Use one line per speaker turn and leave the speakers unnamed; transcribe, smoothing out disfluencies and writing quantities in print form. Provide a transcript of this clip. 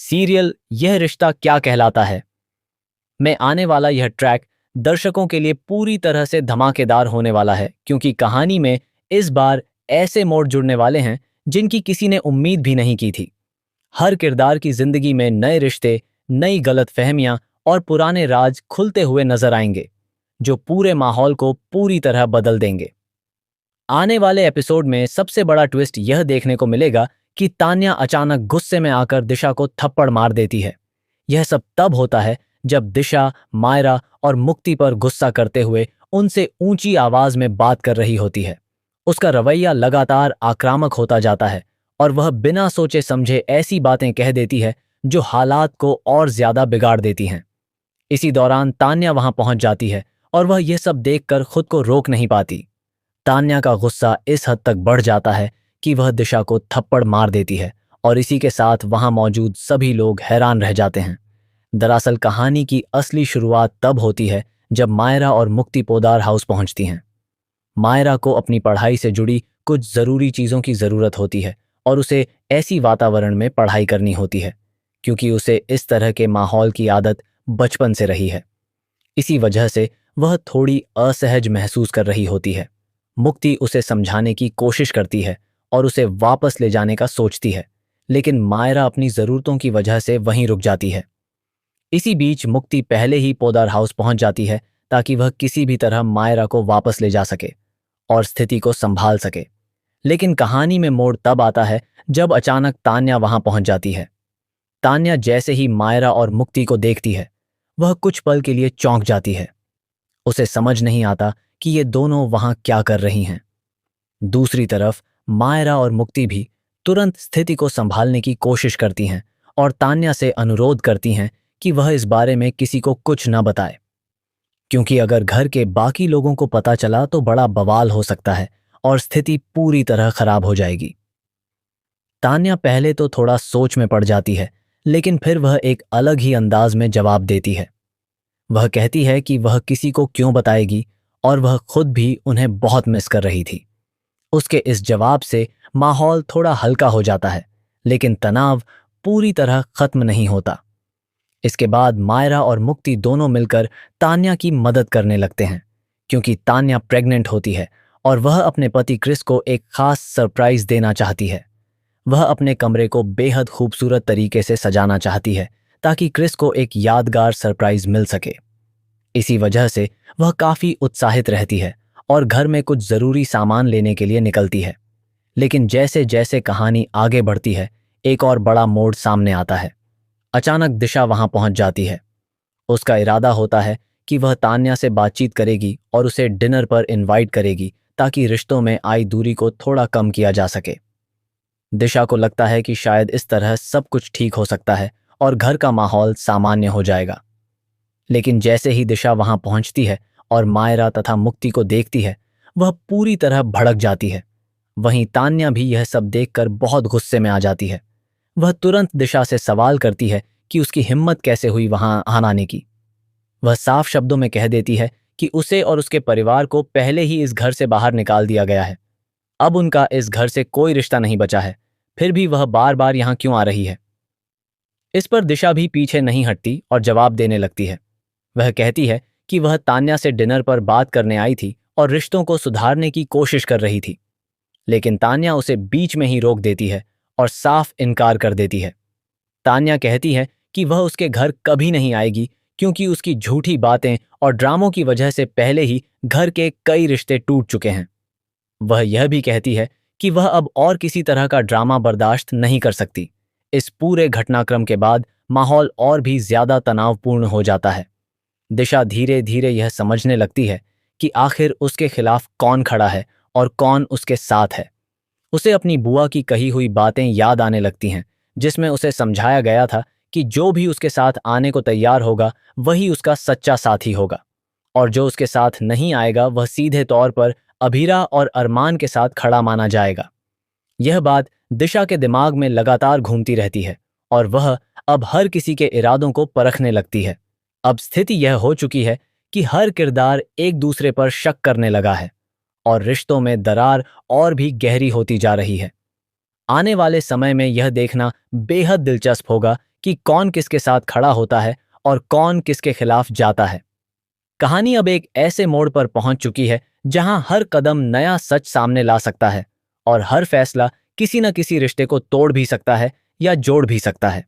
Serial यह रिश्ता क्या कहलाता है में आने वाला यह ट्रैक दर्शकों के लिए पूरी तरह से धमाकेदार होने वाला है, क्योंकि कहानी में इस बार ऐसे मोड़ जुड़ने वाले हैं जिनकी किसी ने उम्मीद भी नहीं की थी। हर किरदार की जिंदगी में नए रिश्ते, नई गलतफहमियां और पुराने राज खुलते हुए नजर आएंगे, जो पूरे माहौल को पूरी तरह बदल देंगे। आने वाले एपिसोड में सबसे बड़ा ट्विस्ट यह देखने को मिलेगा कि तान्या अचानक गुस्से में आकर दिशा को थप्पड़ मार देती है। यह सब तब होता है जब दिशा मायरा और मुक्ति पर गुस्सा करते हुए उनसे ऊंची आवाज में बात कर रही होती है। उसका रवैया लगातार आक्रामक होता जाता है और वह बिना सोचे समझे ऐसी बातें कह देती है जो हालात को और ज्यादा बिगाड़ देती हैं। इसी दौरान तान्या वहां पहुंच जाती है और वह यह सब देखकर खुद को रोक नहीं पाती। तान्या का गुस्सा इस हद तक बढ़ जाता है कि वह दिशा को थप्पड़ मार देती है और इसी के साथ वहां मौजूद सभी लोग हैरान रह जाते हैं। दरअसल कहानी की असली शुरुआत तब होती है जब मायरा और मुक्ति पोदार हाउस पहुंचती हैं। मायरा को अपनी पढ़ाई से जुड़ी कुछ जरूरी चीजों की जरूरत होती है और उसे ऐसी वातावरण में पढ़ाई करनी होती है क्योंकि उसे इस तरह के माहौल की आदत बचपन से रही है। इसी वजह से वह थोड़ी असहज महसूस कर रही होती है। मुक्ति उसे समझाने की कोशिश करती है और उसे वापस ले जाने का सोचती है, लेकिन मायरा अपनी जरूरतों की वजह से वहीं रुक जाती है। इसी बीच मुक्ति पहले ही पोदार हाउस पहुंच जाती है ताकि वह किसी भी तरह मायरा को वापस ले जा सके और स्थिति को संभाल सके। लेकिन कहानी में मोड़ तब आता है जब अचानक तान्या वहां पहुंच जाती है। तान्या जैसे ही मायरा और मुक्ति को देखती है, वह कुछ पल के लिए चौंक जाती है। उसे समझ नहीं आता कि ये दोनों वहां क्या कर रही हैं। दूसरी तरफ मायरा और मुक्ति भी तुरंत स्थिति को संभालने की कोशिश करती हैं और तान्या से अनुरोध करती हैं कि वह इस बारे में किसी को कुछ न बताए, क्योंकि अगर घर के बाकी लोगों को पता चला तो बड़ा बवाल हो सकता है और स्थिति पूरी तरह खराब हो जाएगी। तान्या पहले तो थोड़ा सोच में पड़ जाती है, लेकिन फिर वह एक अलग ही अंदाज में जवाब देती है। वह कहती है कि वह किसी को क्यों बताएगी और वह खुद भी उन्हें बहुत मिस कर रही थी। उसके इस जवाब से माहौल थोड़ा हल्का हो जाता है, लेकिन तनाव पूरी तरह खत्म नहीं होता। इसके बाद मायरा और मुक्ति दोनों मिलकर तान्या की मदद करने लगते हैं, क्योंकि तान्या प्रेग्नेंट होती है और वह अपने पति क्रिस को एक खास सरप्राइज देना चाहती है। वह अपने कमरे को बेहद खूबसूरत तरीके से सजाना चाहती है ताकि क्रिस को एक यादगार सरप्राइज मिल सके। इसी वजह से वह काफी उत्साहित रहती है और घर में कुछ जरूरी सामान लेने के लिए निकलती है। लेकिन जैसे जैसे कहानी आगे बढ़ती है, एक और बड़ा मोड़ सामने आता है। अचानक दिशा वहां पहुंच जाती है। उसका इरादा होता है कि वह तान्या से बातचीत करेगी और उसे डिनर पर इनवाइट करेगी ताकि रिश्तों में आई दूरी को थोड़ा कम किया जा सके। दिशा को लगता है कि शायद इस तरह सब कुछ ठीक हो सकता है और घर का माहौल सामान्य हो जाएगा। लेकिन जैसे ही दिशा वहां पहुंचती है और मायरा तथा मुक्ति को देखती है, वह पूरी तरह भड़क जाती है। वहीं तान्या भी यह सब देखकर बहुत गुस्से में आ जाती है। वह तुरंत दिशा से सवाल करती है कि उसकी हिम्मत कैसे हुई वहां आने की। वह साफ शब्दों में कह देती है कि उसे और उसके परिवार को पहले ही इस घर से बाहर निकाल दिया गया है। अब उनका इस घर से कोई रिश्ता नहीं बचा है, फिर भी वह बार बार यहां क्यों आ रही है। इस पर दिशा भी पीछे नहीं हटती और जवाब देने लगती है। वह कहती है कि वह तान्या से डिनर पर बात करने आई थी और रिश्तों को सुधारने की कोशिश कर रही थी। लेकिन तान्या उसे बीच में ही रोक देती है और साफ इनकार कर देती है। तान्या कहती है कि वह उसके घर कभी नहीं आएगी क्योंकि उसकी झूठी बातें और ड्रामों की वजह से पहले ही घर के कई रिश्ते टूट चुके हैं। वह यह भी कहती है कि वह अब और किसी तरह का ड्रामा बर्दाश्त नहीं कर सकती। इस पूरे घटनाक्रम के बाद माहौल और भी ज्यादा तनावपूर्ण हो जाता है। दिशा धीरे धीरे यह समझने लगती है कि आखिर उसके खिलाफ कौन खड़ा है और कौन उसके साथ है। उसे अपनी बुआ की कही हुई बातें याद आने लगती हैं, जिसमें उसे समझाया गया था कि जो भी उसके साथ आने को तैयार होगा वही उसका सच्चा साथी होगा, और जो उसके साथ नहीं आएगा वह सीधे तौर पर अभीरा और अरमान के साथ खड़ा माना जाएगा। यह बात दिशा के दिमाग में लगातार घूमती रहती है और वह अब हर किसी के इरादों को परखने लगती है। अब स्थिति यह हो चुकी है कि हर किरदार एक दूसरे पर शक करने लगा है और रिश्तों में दरार और भी गहरी होती जा रही है। आने वाले समय में यह देखना बेहद दिलचस्प होगा कि कौन किसके साथ खड़ा होता है और कौन किसके खिलाफ जाता है। कहानी अब एक ऐसे मोड़ पर पहुंच चुकी है जहां हर कदम नया सच सामने ला सकता है और हर फैसला किसी न किसी रिश्ते को तोड़ भी सकता है या जोड़ भी सकता है।